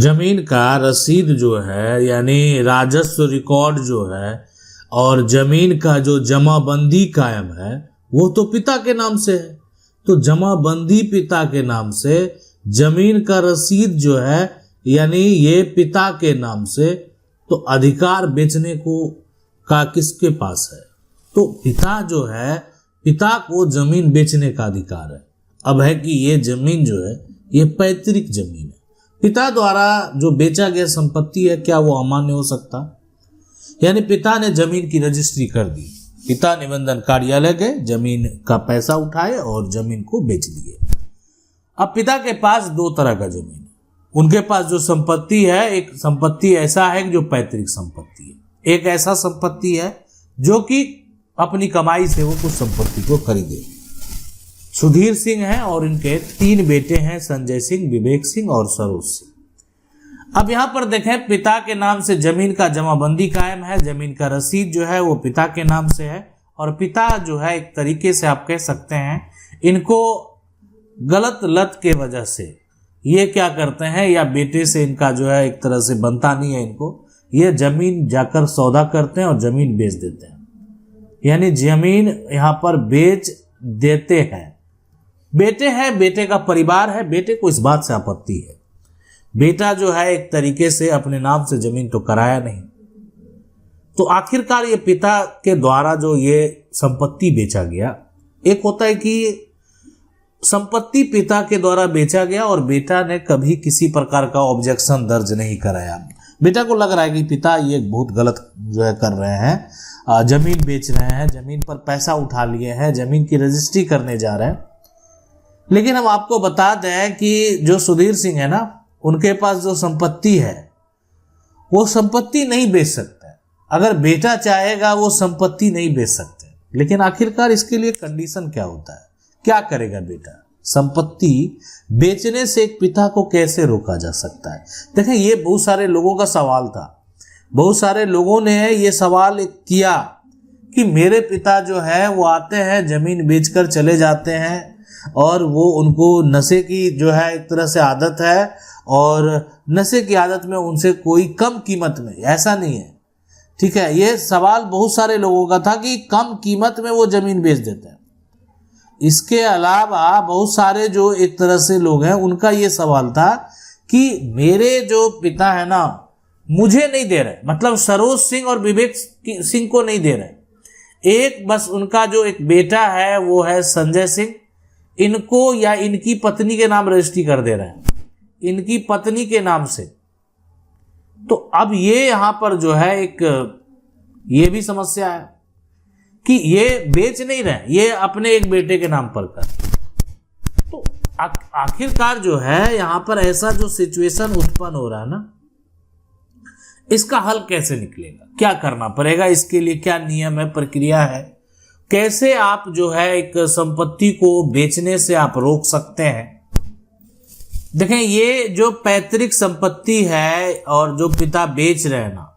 जमीन का रसीद जो है यानी राजस्व रिकॉर्ड जो है और जमीन का जो जमाबंदी कायम है वो तो पिता के नाम से है। तो जमाबंदी पिता के नाम से, जमीन का रसीद जो है यानी ये पिता के नाम से, तो अधिकार बेचने को का किसके पास है? तो पिता जो है, पिता को जमीन बेचने का अधिकार है। अब है कि ये जमीन जो है ये पैतृक जमीन है, पिता द्वारा जो बेचा गया संपत्ति है, क्या वो अमान्य हो सकता? यानी पिता ने जमीन की रजिस्ट्री कर दी, पिता निबंधन कार्यालय गए, जमीन का पैसा उठाए और जमीन को बेच दिए। अब पिता के पास दो तरह का जमीन है। उनके पास जो संपत्ति है, एक संपत्ति ऐसा है जो पैतृक संपत्ति है, एक ऐसा संपत्ति है जो कि अपनी कमाई से वो कुछ संपत्ति को खरीदे। सुधीर सिंह हैं और इनके 3 बेटे हैं, संजय सिंह, विवेक सिंह और सरोज सिंह। अब यहाँ पर देखें, पिता के नाम से जमीन का जमाबंदी कायम है, जमीन का रसीद जो है वो पिता के नाम से है, और पिता जो है एक तरीके से आप कह सकते हैं इनको गलत लत के वजह से ये क्या करते हैं, या बेटे से इनका जो है एक तरह से बनता नहीं है इनको, ये जमीन जाकर सौदा करते हैं और जमीन बेच देते हैं। यानी जमीन यहाँ पर बेच देते हैं। बेटे हैं, बेटे का परिवार है, बेटे को इस बात से आपत्ति है। बेटा जो है एक तरीके से अपने नाम से जमीन तो कराया नहीं, तो आखिरकार ये पिता के द्वारा जो ये संपत्ति बेचा गया, एक होता है कि संपत्ति पिता के द्वारा बेचा गया और बेटा ने कभी किसी प्रकार का ऑब्जेक्शन दर्ज नहीं कराया। बेटा को लग रहा है कि पिता ये बहुत गलत जो है कर रहे हैं, जमीन बेच रहे हैं, जमीन पर पैसा उठा लिए हैं, जमीन की रजिस्ट्री करने जा रहे हैं। लेकिन हम आपको बता दें कि जो सुधीर सिंह है ना, उनके पास जो संपत्ति है वो संपत्ति नहीं बेच सकता है। अगर बेटा चाहेगा वो संपत्ति नहीं बेच सकते, लेकिन आखिरकार इसके लिए कंडीशन क्या होता है, क्या करेगा बेटा? संपत्ति बेचने से एक पिता को कैसे रोका जा सकता है? देखें, ये बहुत सारे लोगों का सवाल था। बहुत सारे लोगों ने ये सवाल किया कि मेरे पिता जो है वो आते हैं, जमीन बेचकर चले जाते हैं, और वो उनको नशे की जो है एक तरह से आदत है, और नशे की आदत में उनसे कोई कम कीमत में, ऐसा नहीं है, ठीक है। ये सवाल बहुत सारे लोगों का था कि कम कीमत में वो जमीन बेच देते हैं। इसके अलावा बहुत सारे जो एक तरह से लोग हैं, उनका ये सवाल था कि मेरे जो पिता है ना, मुझे नहीं दे रहे, मतलब सरोज सिंह और विवेक सिंह को नहीं दे रहे, एक बस उनका जो एक बेटा है वो है संजय सिंह, इनको या इनकी पत्नी के नाम रजिस्ट्री कर दे रहे हैं, इनकी पत्नी के नाम से। तो अब ये यहाँ पर जो है एक ये भी समस्या है कि ये बेच नहीं रहे, ये अपने एक बेटे के नाम पर कर। तो आखिरकार जो है यहाँ पर ऐसा जो सिचुएशन उत्पन्न हो रहा है ना, इसका हल कैसे निकलेगा, क्या करना पड़ेगा, इसके लिए क्या नियम है, प्रक्रिया है, कैसे आप जो है एक संपत्ति को बेचने से आप रोक सकते हैं? देखें, ये जो पैतृक संपत्ति है और जो पिता बेच रहे हैं ना,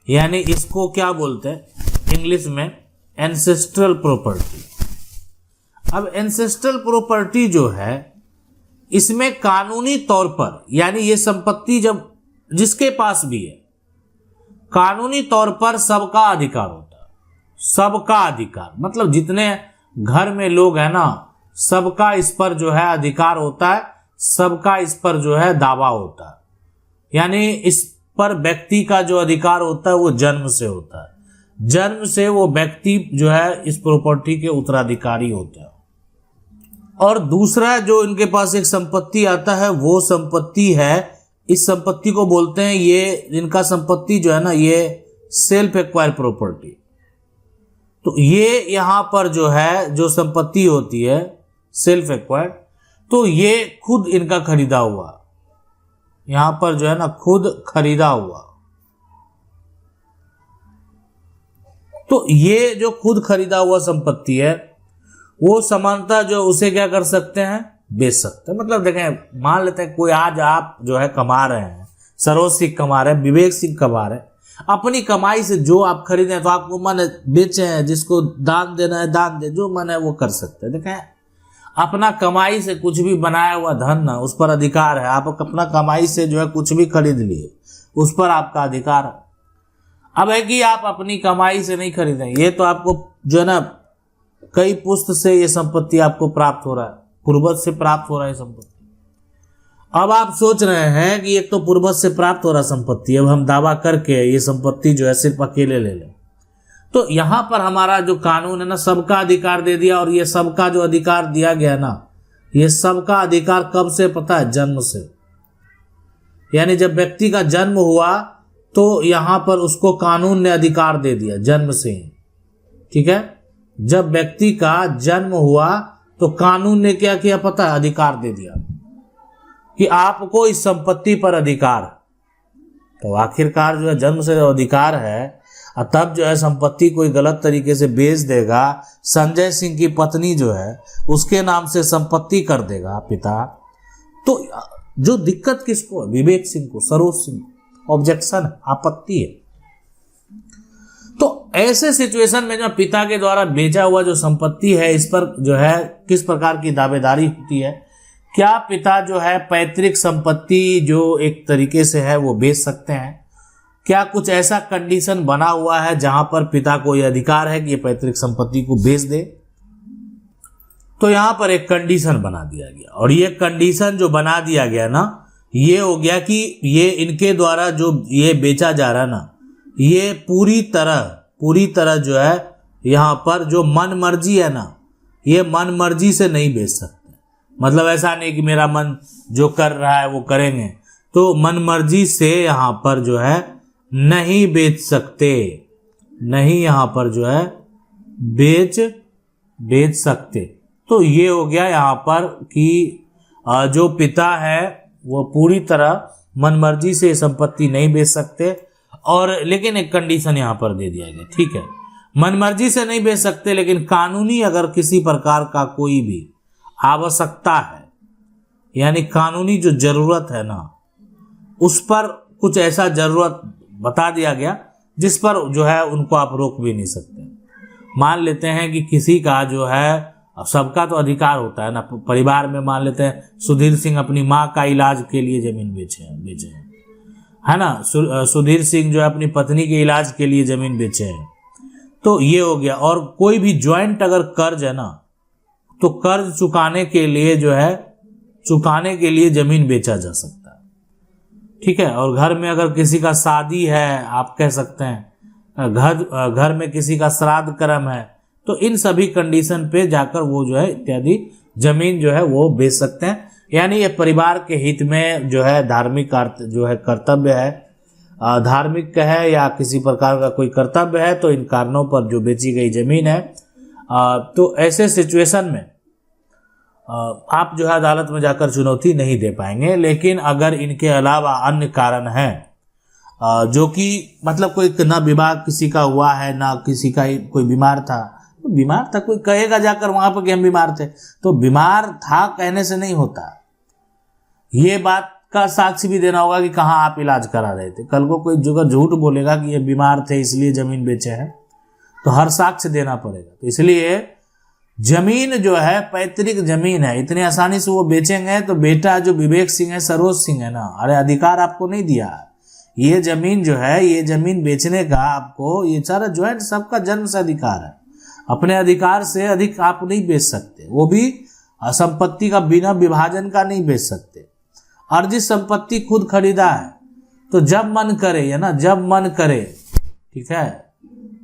यानी इसको क्या बोलते हैं इंग्लिश में, एंसेस्ट्रल प्रॉपर्टी। अब एंसेस्ट्रल प्रॉपर्टी जो है, इसमें कानूनी तौर पर, यानी ये संपत्ति जब जिसके पास भी है, कानूनी तौर पर सबका अधिकार होता है। सबका अधिकार मतलब जितने घर में लोग हैं ना, सबका इस पर जो है अधिकार होता है, सबका इस पर जो है दावा होता है। यानी इस पर व्यक्ति का जो अधिकार होता है वो जन्म से होता है, जन्म से वो व्यक्ति जो है इस प्रॉपर्टी के उत्तराधिकारी होता है। और दूसरा जो इनके पास एक संपत्ति आता है, वो संपत्ति है, इस संपत्ति को बोलते हैं, ये इनका संपत्ति जो है ना, ये सेल्फ एक्वायर प्रॉपर्टी। तो ये यहाँ पर जो है जो संपत्ति होती है सेल्फ एक्वायर्ड, तो ये खुद इनका खरीदा हुआ, यहाँ पर जो है ना खुद खरीदा हुआ। तो ये जो खुद खरीदा हुआ संपत्ति है, वो समानता जो उसे क्या कर सकते हैं, बेच सकते हैं। मतलब देखें, मान लेते हैं कोई आज आप जो है कमा रहे हैं, सरोज सिंह कमा रहे हैं, विवेक सिंह कमा रहे हैं, अपनी कमाई से जो आप खरीदे हैं, तो आपको मन बेचे हैं, जिसको दान देना है दान दे, जो मन है वो कर सकते हैं। देखें, अपना कमाई से कुछ भी बनाया हुआ धन ना, उस पर अधिकार है। आप अपना कमाई से जो है कुछ भी खरीद लिए, उस पर आपका अधिकार है। अब है कि आप अपनी कमाई से नहीं खरीदें, ये तो आपको जो है ना कई पुश्त से ये संपत्ति आपको प्राप्त हो रहा है, पूर्वज से प्राप्त हो रहा है संपत्ति। अब आप सोच रहे हैं कि एक तो पूर्वज से प्राप्त हो रहा संपत्ति, अब हम दावा करके ये संपत्ति जो है सिर्फ अकेले ले लें। तो यहां पर हमारा जो कानून है ना, सबका अधिकार दे दिया। और ये सबका जो अधिकार दिया गया ना, ये सबका अधिकार कब से पता है? जन्म से। यानी जब व्यक्ति का जन्म हुआ तो यहां पर उसको कानून ने अधिकार दे दिया, जन्म से ही। ठीक है, जब व्यक्ति का जन्म हुआ तो कानून ने क्या किया पता है? अधिकार दे दिया कि आपको इस संपत्ति पर अधिकार। तो आखिरकार जो है जन्म से जो अधिकार है, तब जो है संपत्ति कोई गलत तरीके से बेच देगा, संजय सिंह की पत्नी जो है उसके नाम से संपत्ति कर देगा पिता, तो जो दिक्कत किसको है? विवेक सिंह को, सरोज सिंह को ऑब्जेक्शन है, आपत्ति है। तो ऐसे सिचुएशन में जो पिता के द्वारा बेचा हुआ जो संपत्ति है, इस पर जो है किस प्रकार की दावेदारी होती है? क्या पिता जो है पैतृक संपत्ति जो एक तरीके से है वो बेच सकते हैं? क्या कुछ ऐसा कंडीशन बना हुआ है जहां पर पिता को यह अधिकार है कि ये पैतृक संपत्ति को बेच दे? तो यहां पर एक कंडीशन बना दिया गया, और ये कंडीशन जो बना दिया गया ना, ये हो गया कि ये इनके द्वारा जो ये बेचा जा रहा ना, ये पूरी तरह जो है यहां पर जो मन मर्जी है ना, ये मन मर्जी से नहीं बेच सकते। मतलब ऐसा नहीं कि मेरा मन जो कर रहा है वो करेंगे, तो मन मर्जी से यहां पर जो है नहीं बेच सकते, नहीं यहां पर जो है बेच सकते। तो ये हो गया यहां पर कि जो पिता है वो पूरी तरह मनमर्जी से संपत्ति नहीं बेच सकते, और लेकिन एक कंडीशन यहां पर दे दिया गया। ठीक है, मनमर्जी से नहीं बेच सकते, लेकिन कानूनी अगर किसी प्रकार का कोई भी आवश्यकता है, यानी कानूनी जो जरूरत है ना, उस पर कुछ ऐसा जरूरत बता दिया गया जिस पर जो है उनको आप रोक भी नहीं सकते। मान लेते हैं कि किसी का जो है, सबका तो अधिकार होता है ना, परिवार में मान लेते हैं सुधीर सिंह अपनी माँ का इलाज के लिए जमीन बेचे हैं, है ना, सुधीर सिंह जो है अपनी पत्नी के इलाज के लिए जमीन बेचे हैं, तो ये हो गया। और कोई भी ज्वाइंट अगर कर्ज है ना, तो कर्ज चुकाने के लिए जमीन बेचा जा सकता है। ठीक है, और घर में अगर किसी का शादी है, आप कह सकते हैं घर में किसी का श्राद्ध कर्म है, तो इन सभी कंडीशन पे जाकर वो जो है इत्यादि जमीन जो है वो बेच सकते हैं। यानी ये परिवार के हित में जो है धार्मिक जो है कर्तव्य है, धार्मिक है या किसी प्रकार का कोई कर्तव्य है, तो इन कारणों पर जो बेची गई जमीन है, तो ऐसे सिचुएशन में आप जो है अदालत में जाकर चुनौती नहीं दे पाएंगे। लेकिन अगर इनके अलावा अन्य कारण हैं, जो कि मतलब कोई ना विवाह किसी का हुआ है, ना किसी का कोई बीमार था, तो बीमार था, कोई कहेगा जाकर वहां पर कि हम बीमार थे, तो बीमार था कहने से नहीं होता। ये बात का साक्ष्य भी देना होगा कि कहाँ आप इलाज करा रहे थे। कल को कोई जगह झूठ बोलेगा कि ये बीमार थे इसलिए जमीन बेचे हैं, तो हर साक्ष्य देना पड़ेगा। तो इसलिए जमीन जो है पैतृक जमीन है, इतनी आसानी से वो बेचेंगे तो बेटा जो विवेक सिंह है, सरोज सिंह है ना, अरे अधिकार आपको नहीं दिया। ये जमीन जो है, ये जमीन बेचने का आपको ये सारा ज्वाइंट सबका जन्म से अधिकार है। अपने अधिकार से अधिक आप नहीं बेच सकते, वो भी संपत्ति का बिना विभाजन का नहीं बेच सकते। अर्जित संपत्ति खुद खरीदा है, तो जब मन करे, है ना, जब मन करे, ठीक है,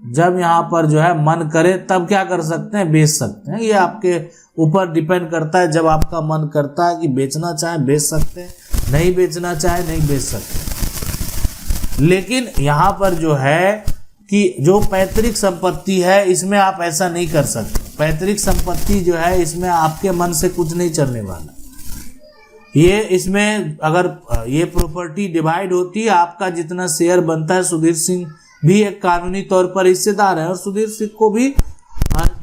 जब यहाँ पर जो है मन करे तब क्या कर सकते हैं? बेच सकते हैं। ये आपके ऊपर डिपेंड करता है। जब आपका मन करता है कि बेचना चाहे बेच सकते हैं, नहीं बेचना चाहे नहीं बेच सकते। लेकिन यहाँ पर जो है कि जो पैतृक संपत्ति है, इसमें आप ऐसा नहीं कर सकते। पैतृक संपत्ति जो है, इसमें आपके मन से कुछ नहीं चलने वाला। ये इसमें अगर ये प्रॉपर्टी डिवाइड होती है, आपका जितना शेयर बनता है, सुधीर सिंह भी एक कानूनी तौर पर हिस्सेदार है, और सुधीर सिंह को भी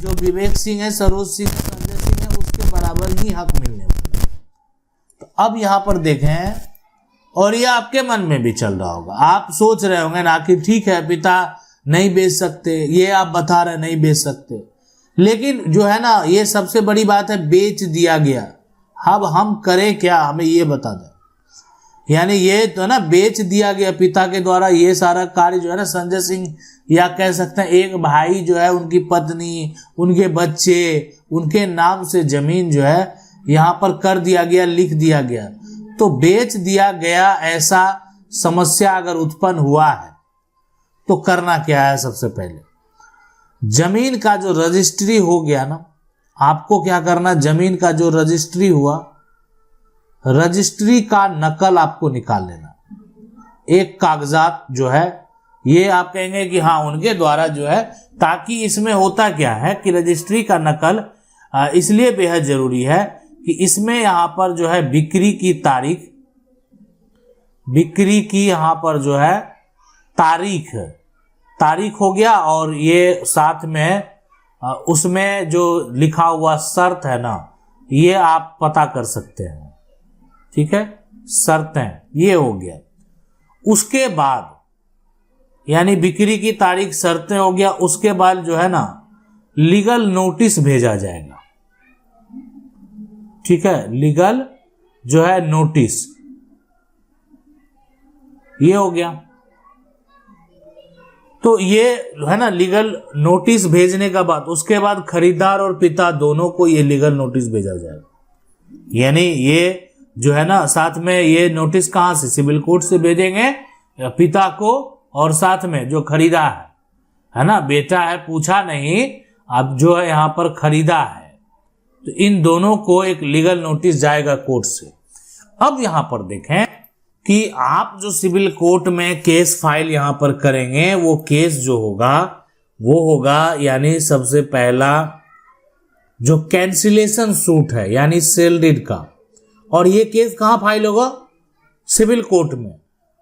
जो विवेक सिंह है, सरोज सिंह, संजय सिंह है, उसके बराबर ही हक मिलने वाला है। तो अब यहाँ पर देखें, और ये आपके मन में भी चल रहा होगा, आप सोच रहे होंगे ना कि ठीक है पिता नहीं बेच सकते, ये आप बता रहे नहीं बेच सकते, लेकिन जो है ना, ये सबसे बड़ी बात है, बेच दिया गया। अब हम करें क्या, हमें ये बता दें। यानी ये तो ना बेच दिया गया पिता के द्वारा, ये सारा कार्य जो है ना संजय सिंह, या कह सकते हैं एक भाई जो है, उनकी पत्नी, उनके बच्चे, उनके नाम से जमीन जो है यहाँ पर कर दिया गया, लिख दिया गया। तो बेच दिया गया ऐसा समस्या अगर उत्पन्न हुआ है तो करना क्या है? सबसे पहले जमीन का जो रजिस्ट्री हो गया ना, आपको क्या करना, जमीन का जो रजिस्ट्री हुआ, रजिस्ट्री का नकल आपको निकाल लेना। एक कागजात जो है, ये आप कहेंगे कि हाँ उनके द्वारा जो है, ताकि इसमें होता क्या है कि रजिस्ट्री का नकल इसलिए बेहद जरूरी है कि इसमें यहां पर जो है बिक्री की तारीख, बिक्री की यहां पर जो है तारीख हो गया, और ये साथ में उसमें जो लिखा हुआ शर्त है ना, ये आप पता कर सकते हैं। ठीक है, शर्तें ये हो गया। उसके बाद यानी बिक्री की तारीख, शर्तें हो गया, उसके बाद जो है ना लीगल नोटिस भेजा जाएगा। ठीक है, लीगल जो है नोटिस, ये हो गया। तो ये है ना लीगल नोटिस भेजने का बाद, उसके बाद खरीदार और पिता दोनों को ये लीगल नोटिस भेजा जाएगा। यानी ये जो है ना, साथ में ये नोटिस कहां से, सिविल कोर्ट से भेजेंगे पिता को, और साथ में जो खरीदा है ना, बेटा है पूछा नहीं, अब जो है यहां पर खरीदा है, तो इन दोनों को एक लीगल नोटिस जाएगा कोर्ट से। अब यहां पर देखें कि आप जो सिविल कोर्ट में केस फाइल यहां पर करेंगे, वो केस जो होगा वो होगा यानी सबसे पहला जो कैंसिलेशन सूट है यानी सेल डीड का, और ये केस कहां फाइल होगा, सिविल कोर्ट में।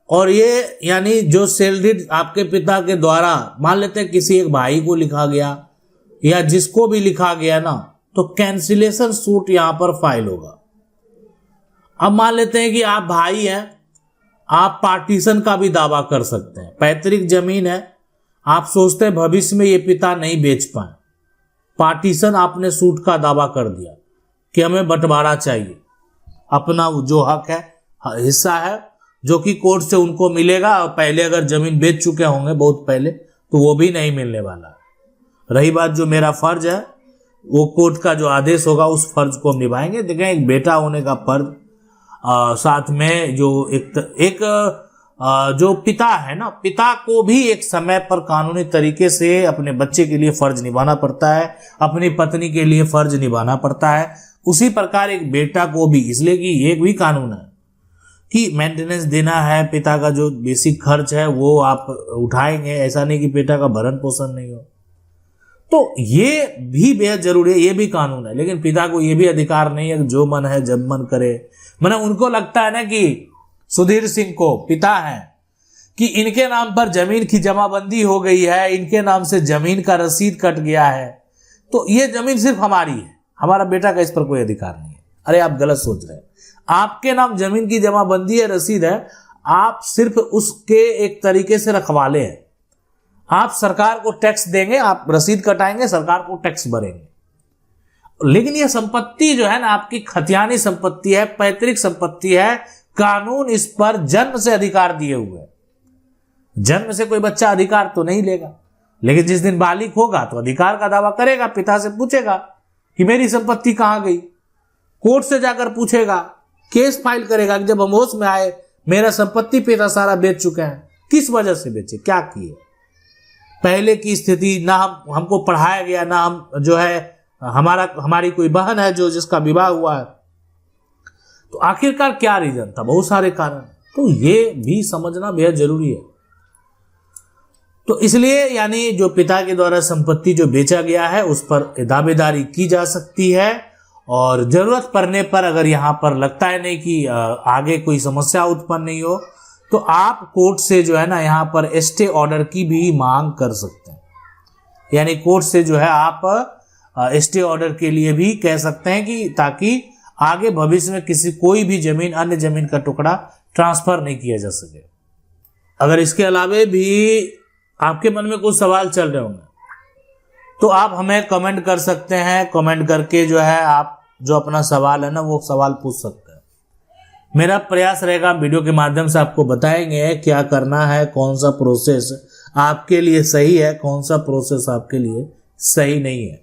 और ये यानी जो सेल डीड आपके पिता के द्वारा, मान लेते हैं किसी एक भाई को लिखा गया या जिसको भी लिखा गया ना, तो कैंसिलेशन सूट यहां पर फाइल होगा। अब मान लेते हैं कि आप भाई हैं, आप पार्टीशन का भी दावा कर सकते हैं। पैतृक जमीन है, आप सोचते हैं भविष्य में ये पिता नहीं बेच पाए, पार्टीशन आपने सूट का दावा कर दिया कि हमें बंटवारा चाहिए, अपना जो हक है, हिस्सा है, जो कि कोर्ट से उनको मिलेगा। और पहले अगर जमीन बेच चुके होंगे बहुत पहले, तो वो भी नहीं मिलने वाला। रही बात जो मेरा फर्ज है, वो कोर्ट का जो आदेश होगा उस फर्ज को हम निभाएंगे। देखें, एक बेटा होने का फर्ज, साथ में जो एक जो पिता है ना, पिता को भी एक समय पर कानूनी तरीके से अपने बच्चे के लिए फर्ज निभाना पड़ता है, अपनी पत्नी के लिए फर्ज निभाना पड़ता है। उसी प्रकार एक बेटा को भी, इसलिए कि ये भी कानून है कि मेंटेनेंस देना है, पिता का जो बेसिक खर्च है वो आप उठाएंगे, ऐसा नहीं कि बेटा का भरण पोषण नहीं हो। तो ये भी बेहद जरूरी है, ये भी कानून है। लेकिन पिता को ये भी अधिकार नहीं है कि जो मन है जब मन करे। मैंने उनको लगता है ना कि सुधीर सिंह को, पिता हैं, कि इनके नाम पर जमीन की जमाबंदी हो गई है, इनके नाम से जमीन का रसीद कट गया है, तो ये जमीन सिर्फ हमारी है, हमारा बेटा का इस पर कोई अधिकार नहीं है। अरे आप गलत सोच रहे हैं। आपके नाम जमीन की जमाबंदी है, रसीद है, आप सिर्फ उसके एक तरीके से रखवाले हैं। आप सरकार को टैक्स देंगे, आप रसीद कटाएंगे, सरकार को टैक्स भरेंगे। लेकिन यह संपत्ति जो है ना, आपकी खतियानी संपत्ति है, पैतृक संपत्ति है, कानून इस पर जन्म से अधिकार दिए हुए हैं। जन्म से कोई बच्चा अधिकार तो नहीं लेगा, लेकिन जिस दिन बालिग होगा तो अधिकार का दावा करेगा, पिता से पूछेगा कि मेरी संपत्ति कहां गई, कोर्ट से जाकर पूछेगा, केस फाइल करेगा कि जब हम होश में आए मेरा संपत्ति पिता सारा बेच चुके हैं, किस वजह से बेचे, क्या किए। पहले की स्थिति ना हमको पढ़ाया गया, ना हम जो है हमारी कोई बहन है जो जिसका विवाह हुआ है, तो आखिरकार क्या रीजन था, बहुत सारे कारण। तो ये भी समझना बेहद जरूरी है। तो इसलिए यानी जो पिता के द्वारा संपत्ति जो बेचा गया है उस पर दावेदारी की जा सकती है, और जरूरत पड़ने पर अगर यहाँ पर लगता है नहीं कि आगे कोई समस्या उत्पन्न नहीं हो, तो आप कोर्ट से जो है ना यहाँ पर स्टे ऑर्डर की भी मांग कर सकते हैं। यानी कोर्ट से जो है आप स्टे ऑर्डर के लिए भी कह सकते हैं कि ताकि आगे भविष्य में किसी कोई भी जमीन, अन्य जमीन का टुकड़ा ट्रांसफर नहीं किया जा सके। अगर इसके अलावे भी आपके मन में कुछ सवाल चल रहे होंगे तो आप हमें कमेंट कर सकते हैं, कमेंट करके जो है आप जो अपना सवाल है ना वो सवाल पूछ सकते हैं। मेरा प्रयास रहेगा वीडियो के माध्यम से आपको बताएंगे क्या करना है, कौन सा प्रोसेस आपके लिए सही है, कौन सा प्रोसेस आपके लिए सही नहीं है।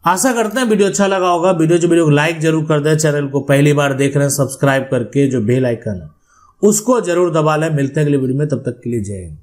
आशा करते हैं वीडियो अच्छा लगा होगा। वीडियो को लाइक जरूर कर दें। चैनल को पहली बार देख रहे हैं सब्सक्राइब करके जो बेल आइकन है उसको जरूर दबा लें। मिलते हैं अगले वीडियो में, तब तक के लिए जय हिंद।